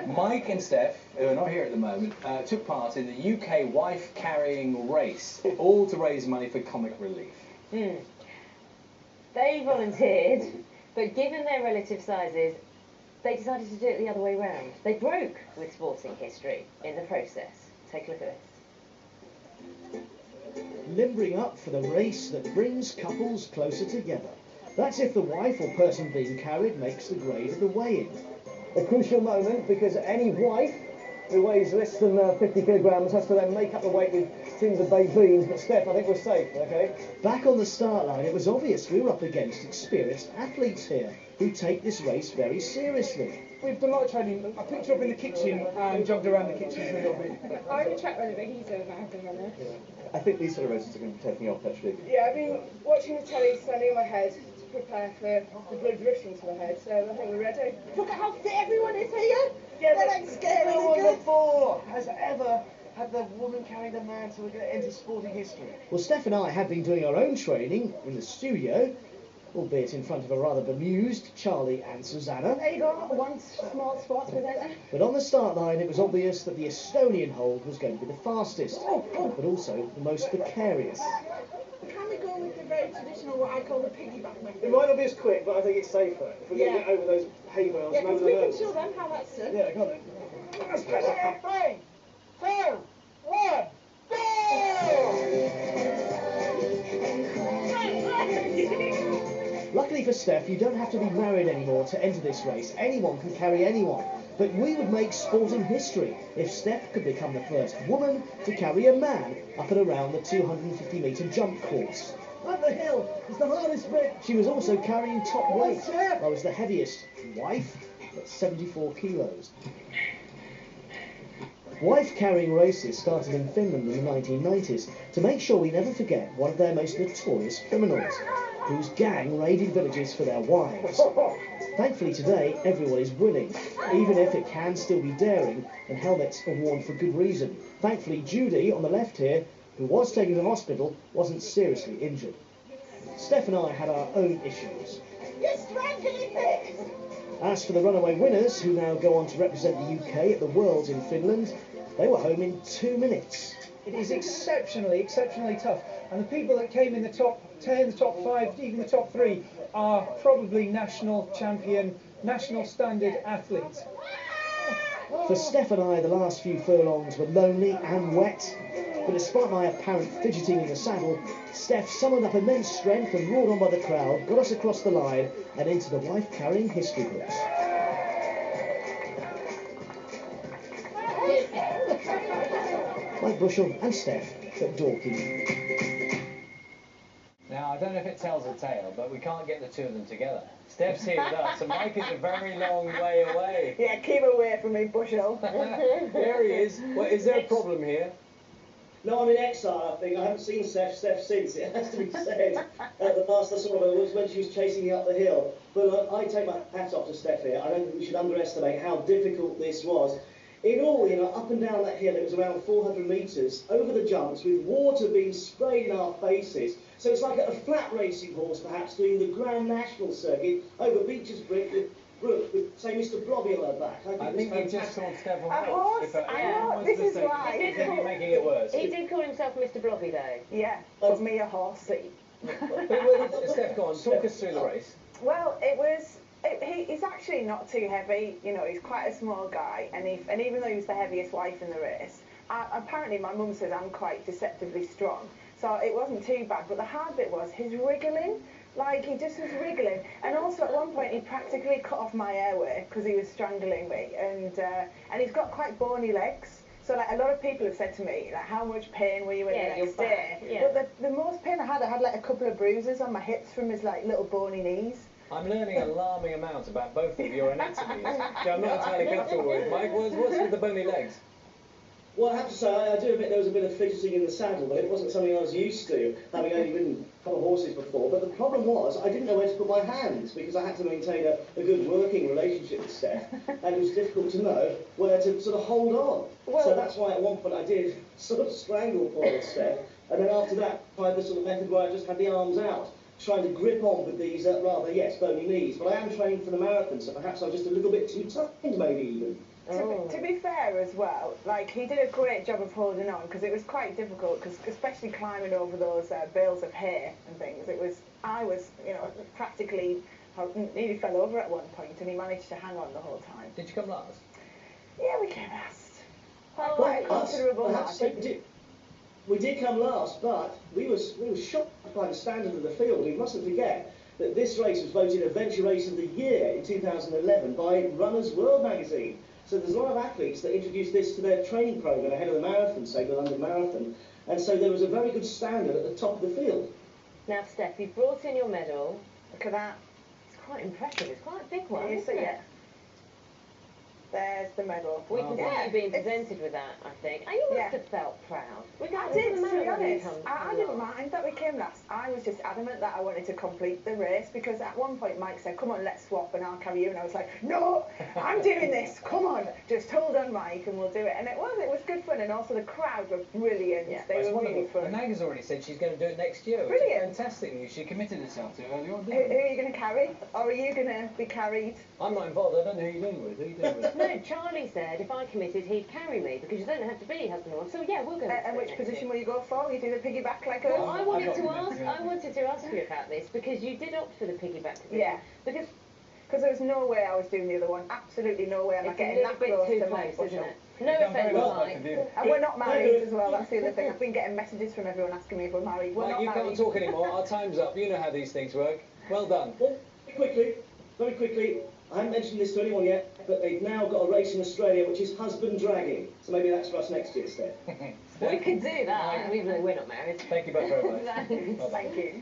Mike and Steph, who are not here at the moment, took part in the UK wife carrying race, all to raise money for comic relief. They volunteered, but given their relative sizes, they decided to do it the other way round. They broke with sporting history in the process. Take a look at this. Limbering up for the race that brings couples closer together. That's if the wife or person being carried makes the grade of the weigh-in. A crucial moment because any wife who weighs less than 50 kilograms has to then make up the weight with tins of baked beans. But Steph, I think we're safe, okay? Back on the start line, it was obvious we were up against experienced athletes here who take this race very seriously. We've done a lot of training. I picked you up in the kitchen and jogged around the kitchen for a little bit. I'm a track runner, but he's a marathon runner. Yeah. I think these sort of races are going to be taking off, actually. Yeah, I've been watching the telly, standing on my head to prepare for the blood rushing to my head, so I think we're ready. Look at how fit everyone is here! Yeah, they're like scary. No one before has ever had the woman carrying the man to enter sporting history. Well, Steph and I have been doing our own training in the studio, albeit in front of a rather bemused Charlie and Susanna. There you go, one small spot presenter. But on the start line, it was obvious that the Estonian hold was going to be the fastest, but also the most precarious. Can we go with the very traditional, what I call the piggyback method? It might not be as quick, but I think it's safer if we're going to get over those hay bales. Yeah, because we can show them how that's done. Yeah, go on then. 3, 2, 1, go! Luckily for Steph, you don't have to be married anymore to enter this race. Anyone can carry anyone. But we would make sporting history if Steph could become the first woman to carry a man up and around the 250-metre jump course. Up the hill is the hardest bit. She was also carrying top weight. I was the heaviest wife at 74 kilos. Wife carrying races started in Finland in the 1990s to make sure we never forget one of their most notorious criminals, whose gang raided villages for their wives. Thankfully today, everyone is willing, even if it can still be daring, and helmets are worn for good reason. Thankfully, Judy, on the left here, who was taken to hospital, wasn't seriously injured. Steph and I had our own issues. You're strangling me! As for the runaway winners, who now go on to represent the UK at the Worlds in Finland, they were home in 2 minutes. It is exceptionally tough. And the people that came in the top 10, the top 5, even the top 3 are probably national champion, national standard athletes. For Steph and I, the last few furlongs were lonely and wet. But despite my apparent fidgeting in the saddle, Steph summoned up immense strength and roared on by the crowd, got us across the line and into the wife-carrying history books. Mike Bushell and Steph at Dorking. Now, I don't know if it tells a tale, but we can't get the two of them together. Steph's here with us, and Mike is a very long way away. Yeah, keep away from me, Bushell. There he is. Well, is there a problem here? No, I'm in exile, I think. I haven't seen Steph since, it has to be said. The last I saw her was when she was chasing me up the hill. But I take my hat off to Steph here. I don't think we should underestimate how difficult this was. In all, up and down that hill, it was around 400 metres, over the jumps, with water being sprayed in our faces. So it's like a flat racing horse, perhaps, doing the Grand National circuit over Beecher's Brook with, say, Mr. Blobby on her back. I think you just called Steph a horse. I know, this is why. You're making it worse. He did call himself Mr. Blobby, though. Yeah, but me a horse. But Steph, go on, talk us through the race. Well, it was... He's actually not too heavy, he's quite a small guy, and even though he was the heaviest wife in the race, apparently my mum says I'm quite deceptively strong, so it wasn't too bad, but the hard bit was his wriggling, like he just was wriggling, and also at one point he practically cut off my airway because he was strangling me, and he's got quite bony legs, so like a lot of people have said to me, like, how much pain were you in the next day? Yeah. But the most pain I had like a couple of bruises on my hips from his like little bony knees. I'm learning an alarming amount about both of your anatomies, which I'm not entirely comfortable with. Mike, what's with the bony legs? Well, I have to say, I do admit there was a bit of fidgeting in the saddle, but it wasn't something I was used to, having only ridden a couple of horses before. But the problem was, I didn't know where to put my hands, because I had to maintain a good working relationship with Steph, and it was difficult to know where to sort of hold on. Well, so that's why at one point I did sort of strangle poor Steph, and then after that, I tried the sort of method where I just had the arms out. trying to grip on with these rather, yes, bony knees. But I am training for the marathon, so perhaps I'm just a little bit too tight, maybe even. To be fair as well, like he did a great job of holding on because it was quite difficult, because especially climbing over those bales of hay and things. I was, you know, practically nearly fell over at one point, and he managed to hang on the whole time. Did you come last? Yeah, we came last. Oh, Quite a considerable Perhaps margin. we did come last, but we were shocked by the standard of the field. We mustn't forget that this race was voted Adventure Race of the Year in 2011 by Runner's World magazine. So there's a lot of athletes that introduced this to their training programme ahead of the marathon, say the London Marathon, and so there was a very good standard at the top of the field. Now, Steph, you've brought in your medal. Look at that. It's quite impressive. It's quite a big one, Yes, isn't it? yeah. There's the medal. We can see you being it's- presented with that, I think. And you must have felt proud. I did, to be honest. I didn't mind that we came last. I was just adamant that I wanted to complete the race, because at one point Mike said, come on, let's swap and I'll carry you. And I was like, no, I'm doing this. Come on, just hold on, Mike, and we'll do it. And it was good fun. And also the crowd were brilliant. Yeah. They It's were really wonderful. fun. The mag has already said she's going to do it next year. Which Brilliant. is fantastic news. She committed herself to it earlier on, Who didn't are you going to carry? Or are you going to be carried? I'm not involved. I don't know who you're dealing with. Who are you dealing with? No, Charlie said if I committed, he'd carry me, because you don't have to be husband and wife. So yeah, we're going to. And which position will you go for? Will you do the piggyback like us? Well, I I've wanted got to to ask. be I wanted to ask you about this because you did opt for the piggyback position. Yeah. Because Because there was no way I was doing the other one. Absolutely no way am I it's a getting little that bit close too to Mike close, isn't Bushell. it? No You've done very offence, well, both Mike. of you. And we're not married as well, that's the other thing. I've been getting messages from everyone asking me if we're married. We're Mike, not you married. can't talk anymore. Our time's up. You know how these things work. Well done. Well, very quickly, I haven't mentioned this to anyone yet, but they've now got a race in Australia which is husband dragging. So maybe that's for us next year, Steph. We could do that, even though we're not married. Thank you both very much. Thanks. Bye-bye. Thank you.